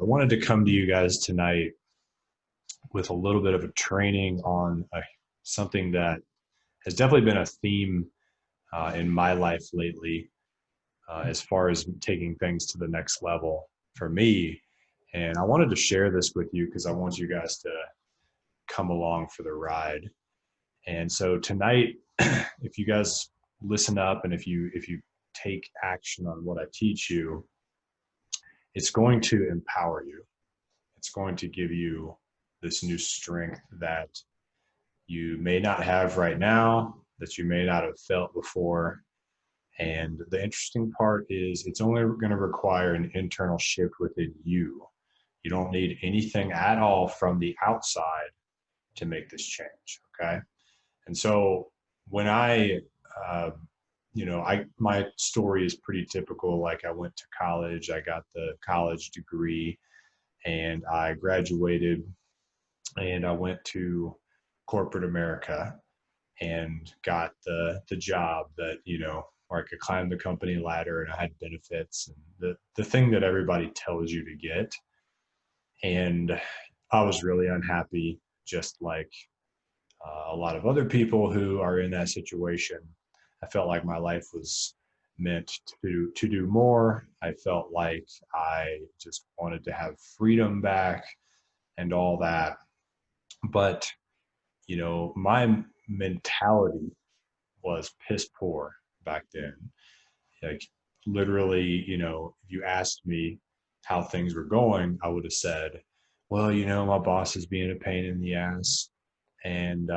I wanted to come to you guys tonight with a little bit of a training on something that has definitely been a theme in my life lately, as far as taking things to the next level for me. And I wanted to share this with you because I want you guys to come along for the ride. And so tonight, if you guys listen up and if you take action on what I teach you, it's going to empower you. It's going to give you this new strength that you may not have right now, that you may not have felt before. And the interesting part is it's only going to require an internal shift within you. You don't need anything at all from the outside to make this change. Okay. And so when uh, my story is pretty typical. Like I went to college, I got the college degree, and I graduated, and I went to corporate America and got the job that, where I could climb the company ladder and I had benefits and the thing that everybody tells you to get. And I was really unhappy, just like a lot of other people who are in that situation. I felt like my life was meant to do more. I felt like I just wanted to have freedom back and all that. But, my mentality was piss poor back then. Like literally, if you asked me how things were going, I would have said, well, my boss is being a pain in the ass, and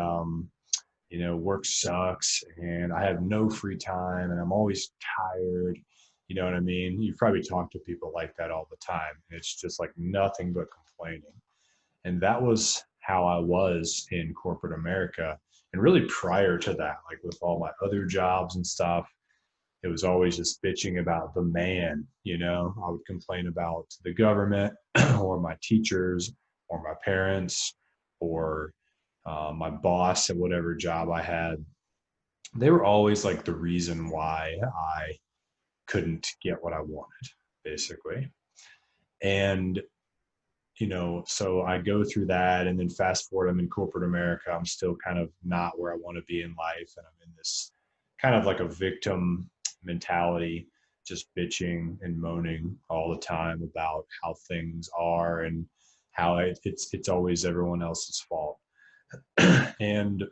work sucks and I have no free time and I'm always tired. You know what I mean? You probably talk to people like that all the time. It's just like nothing but complaining. And that was how I was in corporate America. And really prior to that, like with all my other jobs and stuff, it was always just bitching about the man. I would complain about the government or my teachers or my parents or my boss at whatever job I had. They were always like the reason why I couldn't get what I wanted, basically. And so I go through that, and then fast forward, I'm in corporate America. I'm still kind of not where I want to be in life. And I'm in this kind of like a victim mentality, just bitching and moaning all the time about how things are and how it's always everyone else's fault. And,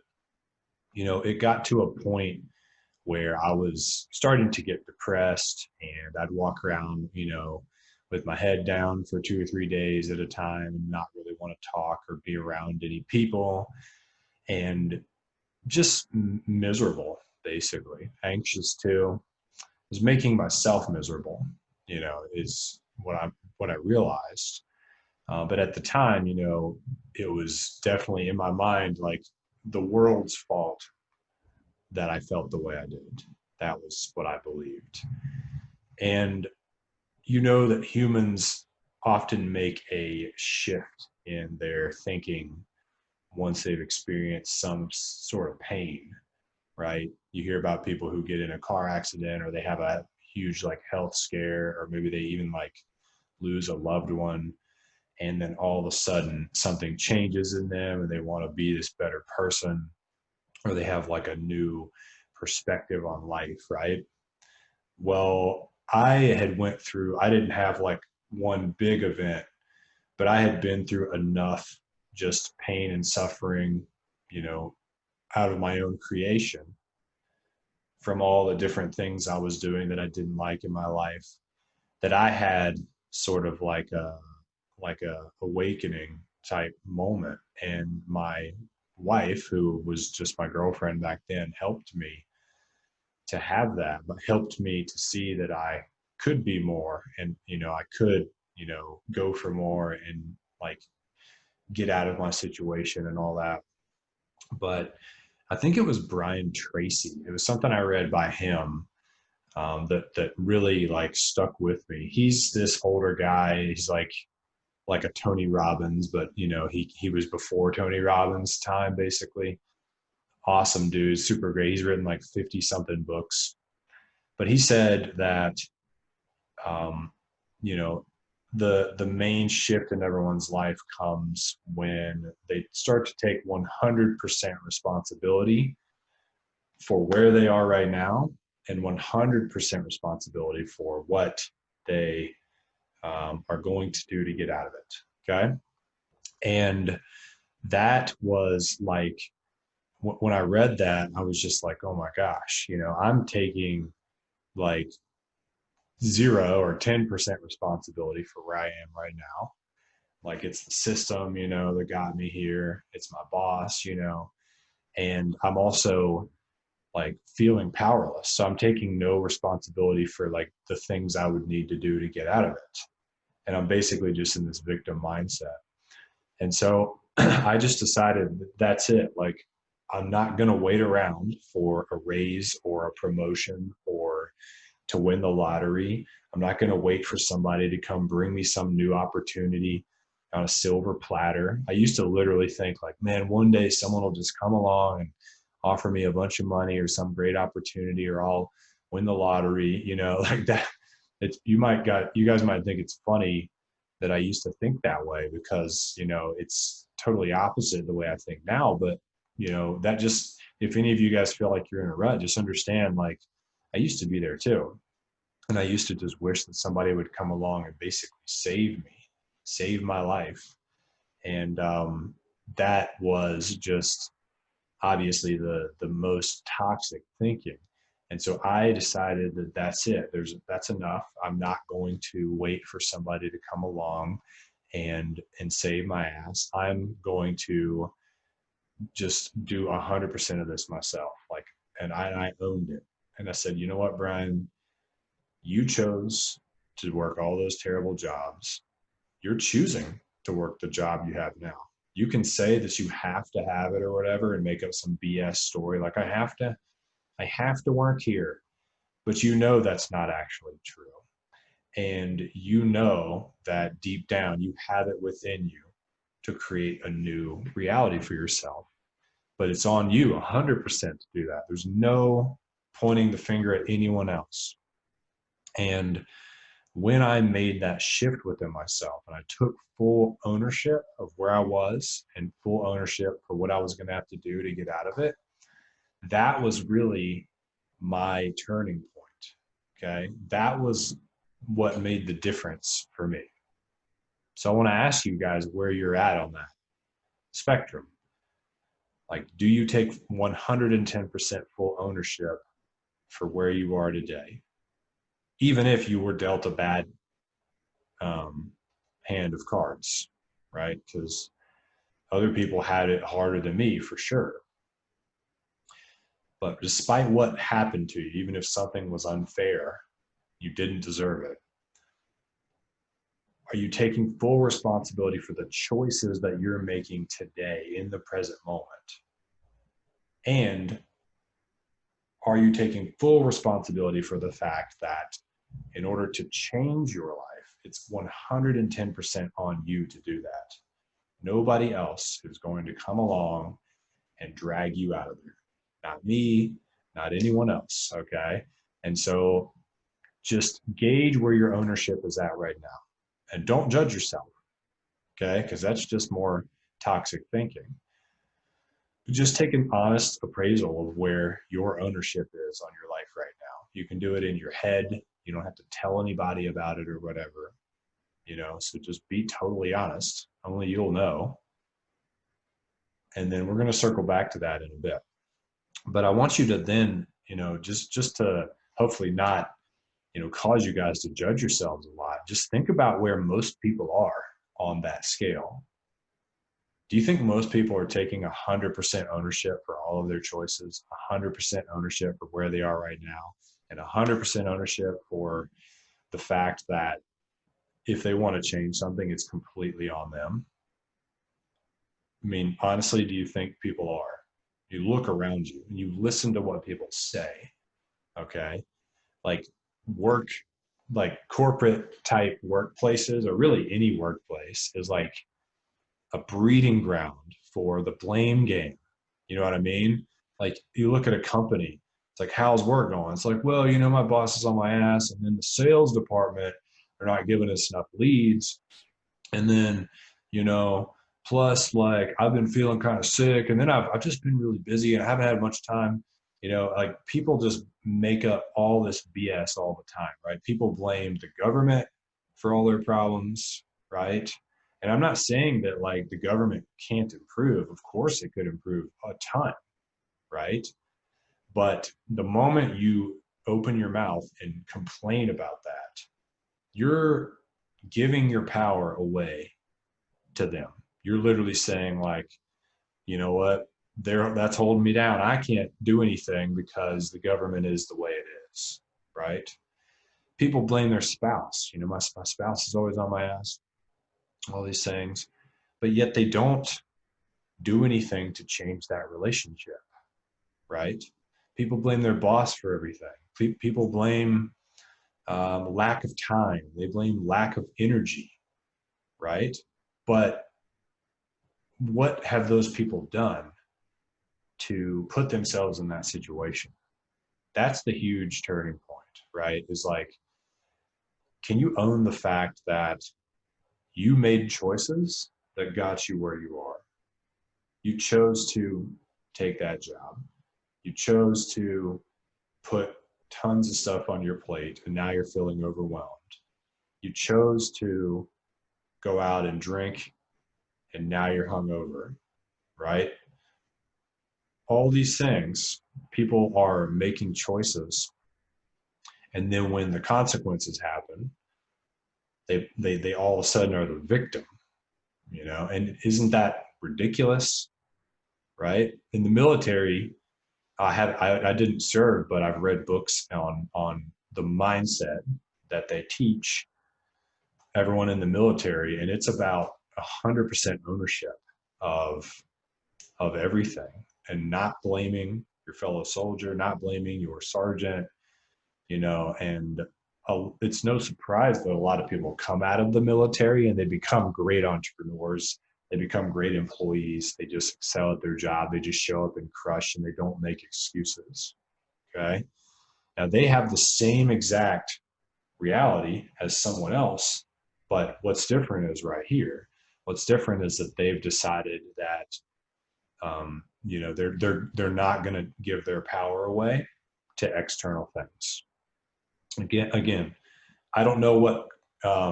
it got to a point where I was starting to get depressed, and I'd walk around, with my head down for 2 or 3 days at a time and not really want to talk or be around any people, and just miserable, basically anxious too. Was making myself miserable, is what I realized. But at the time, it was definitely in my mind like the world's fault that I felt the way I did. That was what I believed. And that humans often make a shift in their thinking once they've experienced some sort of pain, right? You hear about people who get in a car accident, or they have a huge like health scare, or maybe they even like lose a loved one. And then all of a sudden something changes in them and they want to be this better person, or they have like a new perspective on life, right? Well, I didn't have like one big event, but I had been through enough just pain and suffering, you know, out of my own creation, from all the different things I was doing that I didn't like in my life, that I had sort of like a awakening type moment. And my wife, who was just my girlfriend back then, helped me to have that, but helped me to see that I could be more, and I could, go for more and like get out of my situation and all that. But I think it was Brian Tracy. It was something I read by him, that really like stuck with me. He's this older guy. He's like a Tony Robbins, but he was before Tony Robbins' time, basically. Awesome dude, super great. He's written like 50 something books. But he said that, um, you know, the main shift in everyone's life comes when they start to take 100% responsibility for where they are right now and 100% responsibility for what they are going to do to get out of it. Okay. And that was like, when I read that, I was just like, oh my gosh, I'm taking like 0 or 10% responsibility for where I am right now. Like it's the system, that got me here. It's my boss, and I'm also like feeling powerless. So I'm taking no responsibility for like the things I would need to do to get out of it. And I'm basically just in this victim mindset. And so I just decided that's it. Like, I'm not going to wait around for a raise or a promotion or to win the lottery. I'm not going to wait for somebody to come bring me some new opportunity on a silver platter. I used to literally think like, man, one day someone will just come along and offer me a bunch of money or some great opportunity, or I'll win the lottery, like that. You guys might think it's funny that I used to think that way, because, it's totally opposite the way I think now. But, that just, if any of you guys feel like you're in a rut, just understand, like, I used to be there too. And I used to just wish that somebody would come along and basically save my life. And that was just obviously the most toxic thinking. And so I decided that that's it. That's enough. I'm not going to wait for somebody to come along and save my ass. I'm going to just do 100% of this myself. Like, and I owned it. And I said, you know what, Brian, you chose to work all those terrible jobs. You're choosing to work the job you have now. You can say that you have to have it or whatever and make up some BS story like I have to work here, but that's not actually true. And that deep down you have it within you to create a new reality for yourself. But it's on you 100% to do that. There's no pointing the finger at anyone else. And when I made that shift within myself and I took full ownership of where I was and full ownership for what I was going to have to do to get out of it, that was really my turning point. Okay. That was what made the difference for me. So I want to ask you guys where you're at on that spectrum. Like, do you take 110% full ownership for where you are today, even if you were dealt a bad hand of cards, right? Because other people had it harder than me, for sure. But despite what happened to you, even if something was unfair, you didn't deserve it. Are you taking full responsibility for the choices that you're making today in the present moment? And are you taking full responsibility for the fact that in order to change your life, it's 110% on you to do that? Nobody else is going to come along and drag you out of there. Not me, not anyone else, okay? And so just gauge where your ownership is at right now. And don't judge yourself, okay? Because that's just more toxic thinking. Just take an honest appraisal of where your ownership is on your life right now. You can do it in your head. You don't have to tell anybody about it or whatever, so just be totally honest. Only you'll know. And then we're going to circle back to that in a bit. But I want you to then, just to hopefully not, cause you guys to judge yourselves a lot. Just think about where most people are on that scale. Do you think most people are taking 100% ownership for all of their choices, 100% ownership for where they are right now, and 100% ownership for the fact that if they want to change something, it's completely on them? I mean, honestly, do you think people are? You look around you and you listen to what people say, okay? Like corporate type workplaces, or really any workplace, is like a breeding ground for the blame game. You know what I mean? Like, you look at a company, it's like, how's work going? It's like, well, my boss is on my ass, and then the sales department, They're not giving us enough leads. And then, you know, plus like I've been feeling kind of sick, and then I've just been really busy and I haven't had much time. You know, like people just make up all this BS all the time, right? People blame the government for all their problems, right? And I'm not saying that like the government can't improve. Of course it could improve a ton, right? But the moment you open your mouth and complain about that, you're giving your power away to them. You're literally saying like, you know what, that's holding me down. I can't do anything because the government is the way it is, right? People blame their spouse. You know, my spouse is always on my ass, all these things, but yet they don't do anything to change that relationship, right? People blame their boss for everything. People blame lack of time. They blame lack of energy, right? But what have those people done to put themselves in that situation? That's the huge turning point, right? Is like, can you own the fact that you made choices that got you where you are? You chose to take that job. You chose to put tons of stuff on your plate, and now you're feeling overwhelmed. You chose to go out and drink, and now you're hungover, right? All these things, people are making choices, and then when the consequences happen, they all of a sudden are the victim, you know? And isn't that ridiculous, right? In the military, I didn't serve, but I've read books on the mindset that they teach everyone in the military, and it's about 100% ownership of everything, and not blaming your fellow soldier, not blaming your sergeant, you know. And it's no surprise that a lot of people come out of the military and they become great entrepreneurs. They become great employees. They just excel at their job. They just show up and crush, and they don't make excuses. Okay. Now they have the same exact reality as someone else, but what's different is right here. What's different is that they've decided that you know, they're not going to give their power away to external things. Again, I don't know what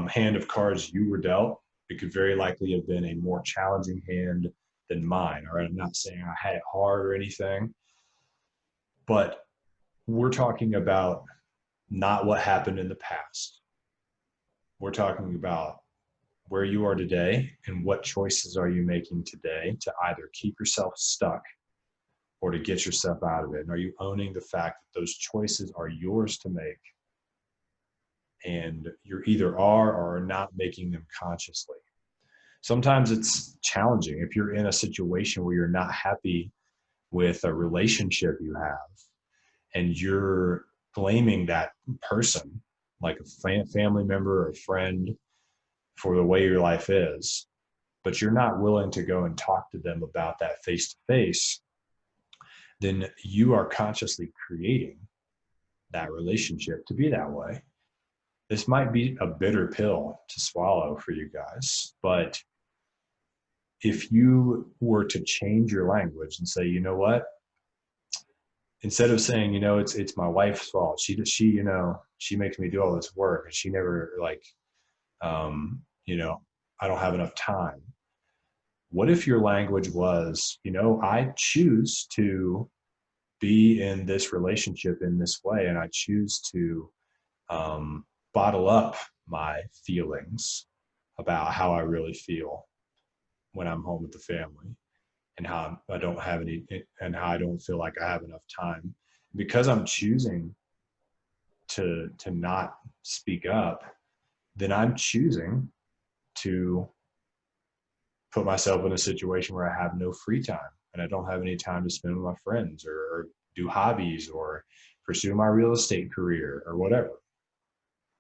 hand of cards you were dealt. It could very likely have been a more challenging hand than mine. All right, I'm not saying I had it hard or anything, but we're talking about not what happened in the past. We're talking about where you are today and what choices are you making today to either keep yourself stuck or to get yourself out of it. And are you owning the fact that those choices are yours to make, and you're either are or are not making them consciously? Sometimes it's challenging if you're in a situation where you're not happy with a relationship you have, and you're blaming that person, like a family member or a friend, for the way your life is, but you're not willing to go and talk to them about that face to face, then you are consciously creating that relationship to be that way. This might be a bitter pill to swallow for you guys, but if you were to change your language and say, you know what, instead of saying, you know, it's my wife's fault. She, you know, she makes me do all this work and she never like, you know, I don't have enough time. What if your language was, you know, I choose to be in this relationship in this way, and I choose to bottle up my feelings about how I really feel when I'm home with the family, and how I don't have any, and how I don't feel like I have enough time, because I'm choosing to not speak up. Then I'm choosing to put myself in a situation where I have no free time, and I don't have any time to spend with my friends, or do hobbies, or pursue my real estate career, or whatever.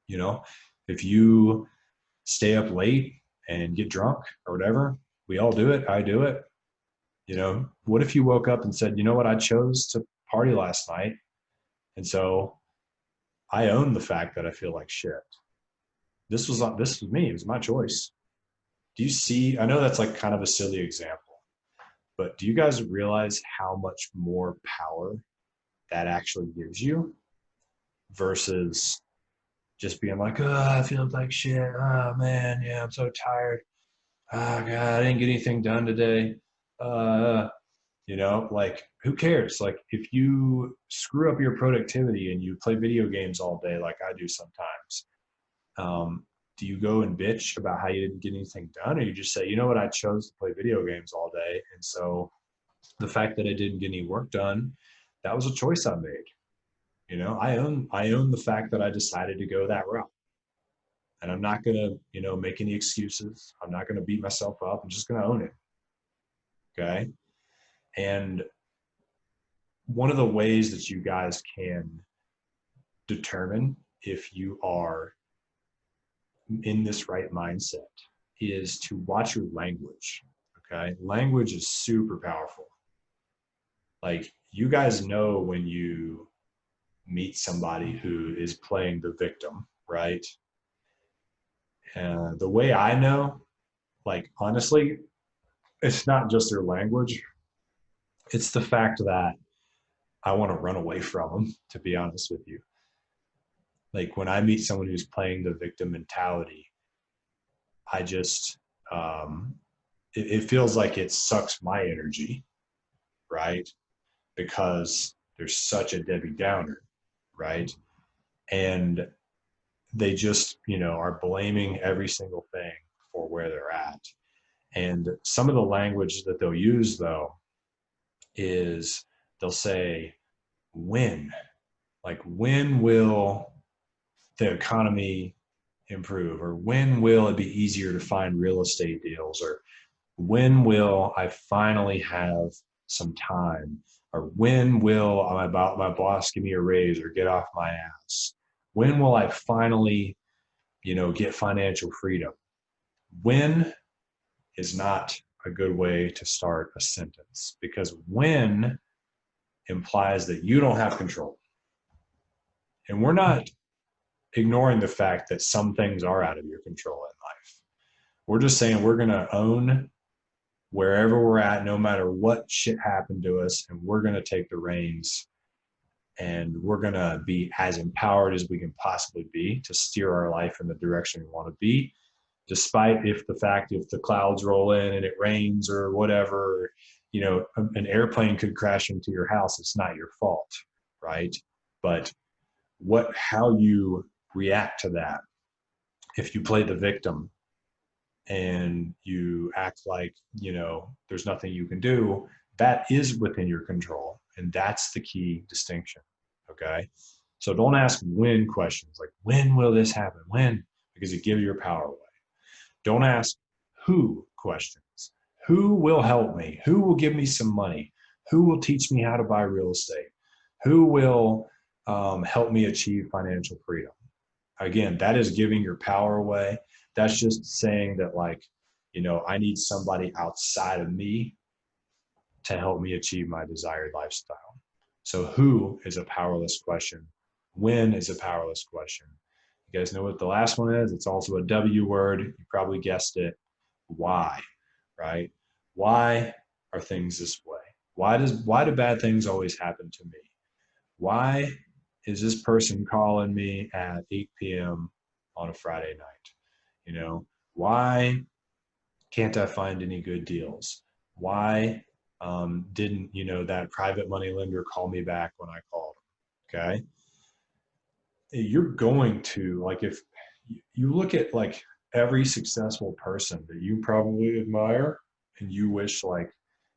You know, if you stay up late and get drunk or whatever, we all do it. I do it. You know, what if you woke up and said, you know what, I chose to party last night, and so I own the fact that I feel like shit. This was me. It was my choice. Do you see? I know that's like kind of a silly example, but do you guys realize how much more power that actually gives you versus just being like, oh, I feel like shit. Oh man, yeah, I'm so tired. Oh God, I didn't get anything done today. Uh, like who cares? Like if you screw up your productivity and you play video games all day, like I do sometimes, do you go and bitch about how you didn't get anything done, or you just say, you know what, I chose to play video games all day, and so the fact that I didn't get any work done, that was a choice I made. I own the fact that I decided to go that route, and I'm not gonna make any excuses. I'm not gonna beat myself up. I'm just gonna own it. Okay. And one of the ways that you guys can determine if you are in this right mindset is to watch your language. Okay. Language is super powerful. Like you guys know when you meet somebody who is playing the victim, right? And the way I know, like honestly, it's not just their language. It's the fact that I want to run away from them, to be honest with you. Like when I meet someone who's playing the victim mentality, I just, it feels like it sucks my energy, right? Because there's such a Debbie Downer, right? And they just, are blaming every single thing for where they're at. And some of the language that they'll use, though, is they'll say, when? Like, when will the economy improve? Or when will it be easier to find real estate deals? Or when will I finally have some time? Or when will my boss give me a raise or get off my ass? When will I finally, get financial freedom? When is not a good way to start a sentence, because when implies that you don't have control. And we're not ignoring the fact that some things are out of your control in life. We're just saying we're going to own wherever we're at, no matter what shit happened to us, and we're going to take the reins, and we're going to be as empowered as we can possibly be to steer our life in the direction we want to be, despite if the clouds roll in and it rains or whatever. An airplane could crash into your house. It's not your fault, right? But how you react to that, if you play the victim and you act like, there's nothing you can do, that is within your control. And that's the key distinction. Okay. So don't ask when questions like, when will this happen? When? Because it gives your power away. Don't ask who questions. Who will help me? Who will give me some money? Who will teach me how to buy real estate? Who will help me achieve financial freedom? Again, that is giving your power away. That's just saying that, like, I need somebody outside of me to help me achieve my desired lifestyle. So who is a powerless question? When is a powerless question? You guys know what the last one is? It's also a W word. You probably guessed it. Why, right? Why are things this way? Why do bad things always happen to me? Why is this person calling me at 8 p.m. on a Friday night? Why can't I find any good deals? Why didn't, that private money lender call me back when I called them? Okay. You're going to, like, if you look at like every successful person that you probably admire and you wish like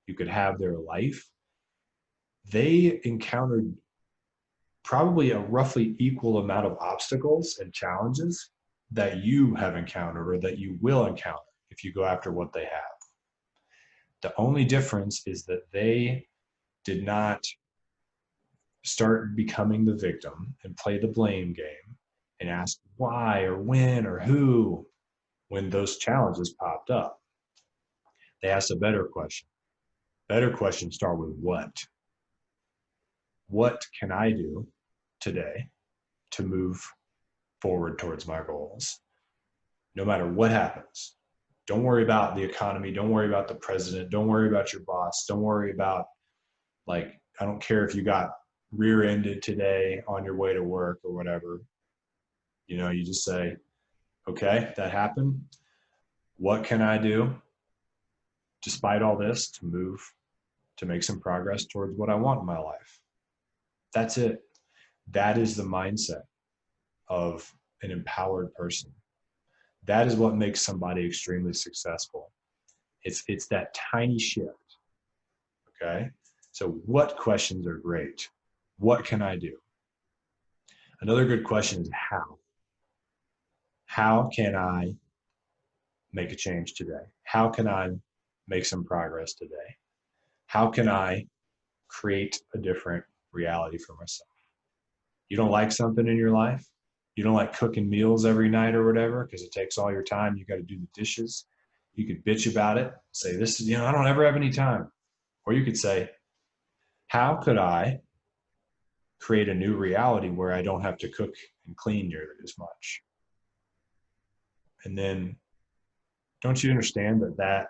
you could have their life, they encountered probably a roughly equal amount of obstacles and challenges that you have encountered or that you will encounter if you go after what they have. The only difference is that they did not start becoming the victim and play the blame game and ask why or when or who when those challenges popped up. They asked a better question. Better questions start with what? What can I do today to move forward towards my goals? no matter what happens. Don't worry about the economy. Don't worry about the president. Don't worry about your boss. Don't worry about, like, I don't care if you got rear-ended today on your way to work or whatever. You know, you just say, okay, that happened. What can I do despite all this to make some progress towards what I want in my life? That's it. That is the mindset of an empowered person. That is what makes somebody extremely successful. It's that tiny shift. Okay. So what questions are great? What can I do? Another good question is how. How can I make a change today? How can I make some progress today? How can I create a different reality for myself? You don't like something in your life? You don't like cooking meals every night or whatever because it takes all your time. You got to do the dishes. You could bitch about it, say, this is, I don't ever have any time. Or you could say, how could I create a new reality where I don't have to cook and clean nearly as much? And then don't you understand that that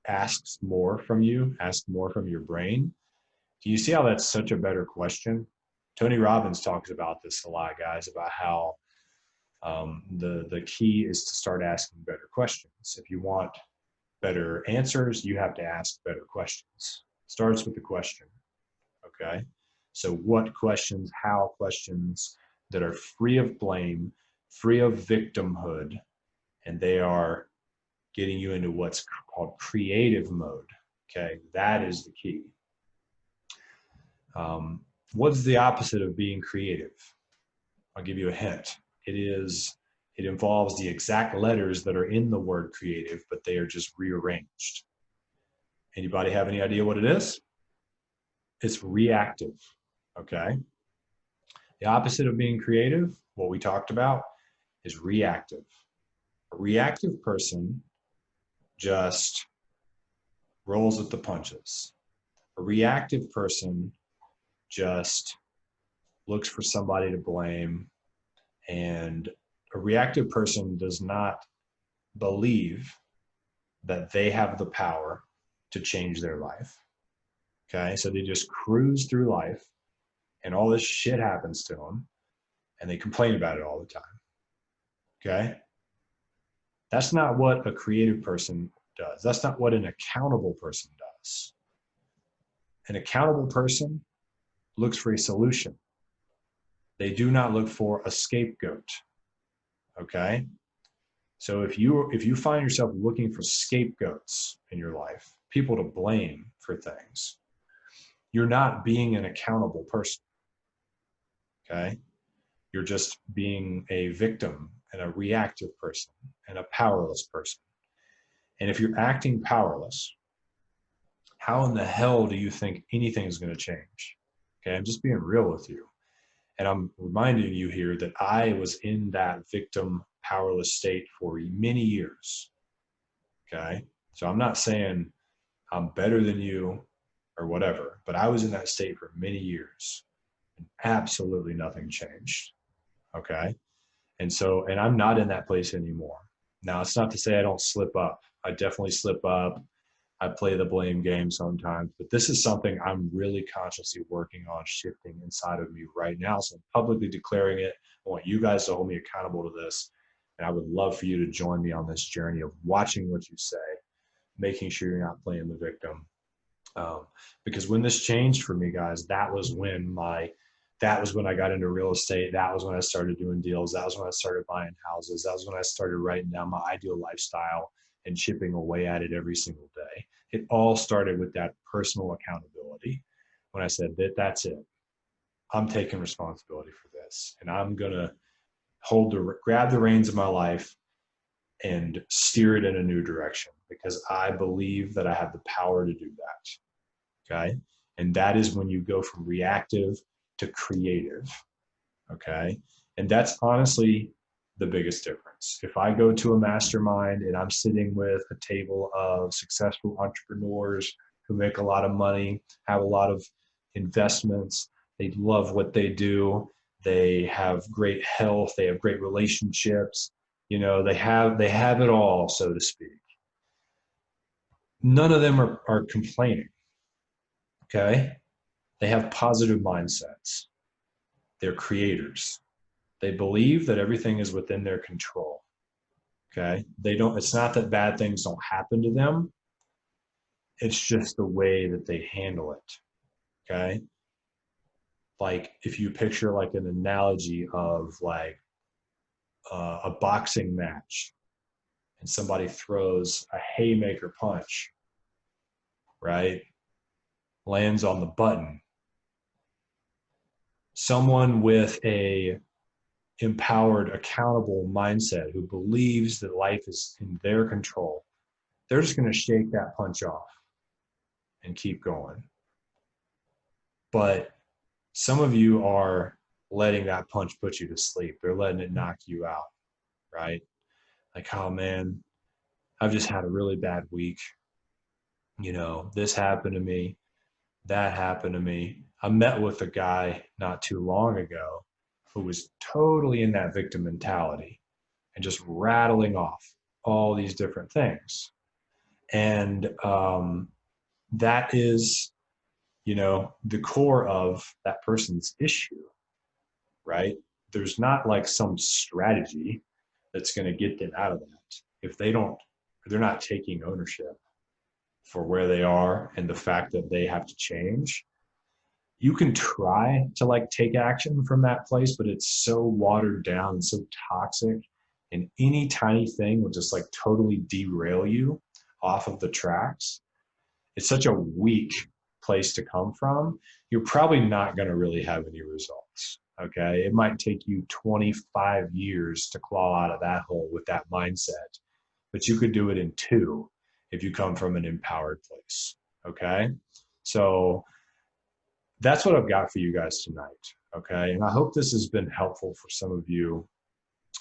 asks more from you, asks more from your brain? Do you see how that's such a better question? Tony Robbins talks about this a lot, guys, about how the key is to start asking better questions. If you want better answers, you have to ask better questions. Starts with the question, okay? So what questions, how questions that are free of blame, free of victimhood, and they are getting you into what's called creative mode, okay? That is the key. What's the opposite of being creative? I'll give you a hint. It involves the exact letters that are in the word creative, but they are just rearranged. Anybody have any idea what it is? It's reactive, okay? The opposite of being creative, what we talked about, is reactive. A reactive person just rolls with the punches. A reactive person just looks for somebody to blame, and a reactive person does not believe that they have the power to change their life. Okay, so they just cruise through life and all this shit happens to them and they complain about it all the time. Okay, that's not what a creative person does. That's not what an accountable person does. An accountable person looks for a solution. They do not look for a scapegoat. Okay, so if you find yourself looking for scapegoats in your life, people to blame for things, you're not being an accountable person. Okay, you're just being a victim and a reactive person and a powerless person. And if you're acting powerless, how in the hell do you think anything is going to change? Okay, I'm just being real with you. And I'm reminding you here that I was in that victim powerless state for many years. Okay, so I'm not saying I'm better than you or whatever, but I was in that state for many years and absolutely nothing changed. Okay, and I'm not in that place anymore. Now, it's not to say I don't slip up. I definitely slip up. I play the blame game sometimes, but this is something I'm really consciously working on shifting inside of me right now. So I'm publicly declaring it. I want you guys to hold me accountable to this. And I would love for you to join me on this journey of watching what you say, making sure you're not playing the victim. Because when this changed for me, guys, that was when I got into real estate. That was when I started doing deals. That was when I started buying houses. That was when I started writing down my ideal lifestyle and chipping away at it every single day. It all started with that personal accountability. When I said that's it. I'm taking responsibility for this, and I'm gonna grab the reins of my life and steer it in a new direction because I believe that I have the power to do that. Okay, and that is when you go from reactive to creative. Okay, and that's honestly the biggest difference. If I go to a mastermind and I'm sitting with a table of successful entrepreneurs who make a lot of money, have a lot of investments, they love what they do, they have great health, they have great relationships, You know, they have it all, so to speak. None of them are complaining. Okay. They have positive mindsets. They're creators. They believe that everything is within their control. Okay. It's not that bad things don't happen to them. It's just the way that they handle it. Okay. Like if you picture like an analogy of like a boxing match and somebody throws a haymaker punch, right? Lands on the button. Someone with a empowered, accountable mindset who believes that life is in their control, they're just going to shake that punch off and keep going. But some of you are letting that punch put you to sleep. They're letting it knock you out, right? Like, oh man, I've just had a really bad week. You know, this happened to me, that happened to me. I met with a guy not too long ago who was totally in that victim mentality and just rattling off all these different things. And that is, you know, the core of that person's issue, right? There's not like some strategy that's going to get them out of that if they're not taking ownership for where they are and the fact that they have to change. You can try to like take action from that place, but it's so watered down and so toxic, and any tiny thing will just like totally derail you off of the tracks. It's such a weak place to come from. You're probably not going to really have any results. Okay. It might take you 25 years to claw out of that hole with that mindset, but you could do it in 2 if you come from an empowered place. Okay. So that's what I've got for you guys tonight. Okay. And I hope this has been helpful for some of you.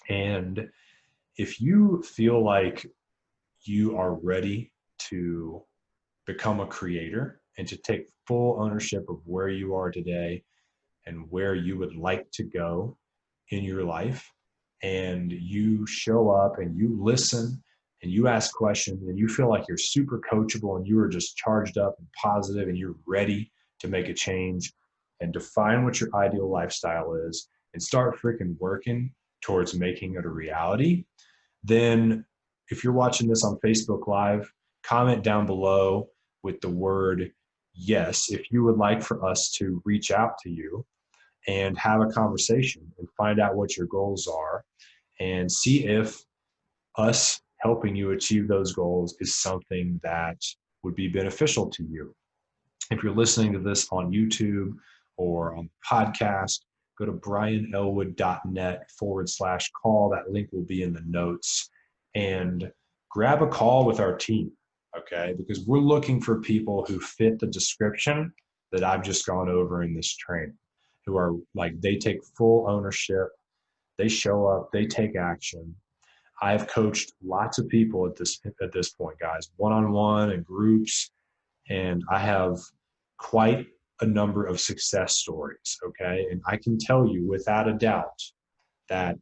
And if you feel like you are ready to become a creator and to take full ownership of where you are today and where you would like to go in your life, and you show up and you listen and you ask questions and you feel like you're super coachable and you are just charged up and positive and you're ready to make a change and define what your ideal lifestyle is and start freaking working towards making it a reality, then if you're watching this on Facebook Live, comment down below with the word yes if you would like for us to reach out to you and have a conversation and find out what your goals are and see if us helping you achieve those goals is something that would be beneficial to you. If you're listening to this on YouTube or on podcast, go to brianellwood.net/call. That link will be in the notes, and grab a call with our team, okay? Because we're looking for people who fit the description that I've just gone over in this training, who are like, they take full ownership, they show up, they take action. I've coached lots of people at this point, guys, one-on-one and groups, and I have quite a number of success stories, okay? And I can tell you without a doubt that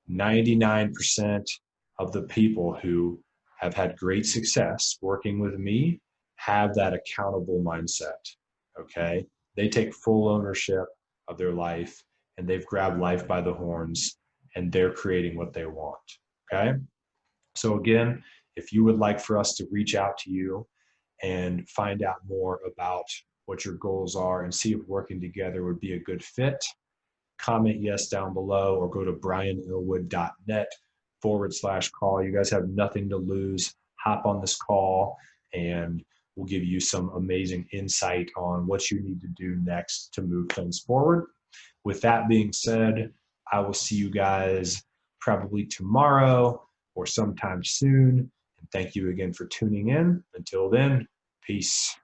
99% of the people who have had great success working with me have that accountable mindset, okay? They take full ownership of their life and they've grabbed life by the horns and they're creating what they want, okay? So again, if you would like for us to reach out to you and find out more about what your goals are and see if working together would be a good fit, comment yes down below or go to brianellwood.net/call. You guys have nothing to lose. Hop on this call and we'll give you some amazing insight on what you need to do next to move things forward. With that being said, I will see you guys probably tomorrow or sometime soon. And thank you again for tuning in. Until then, peace.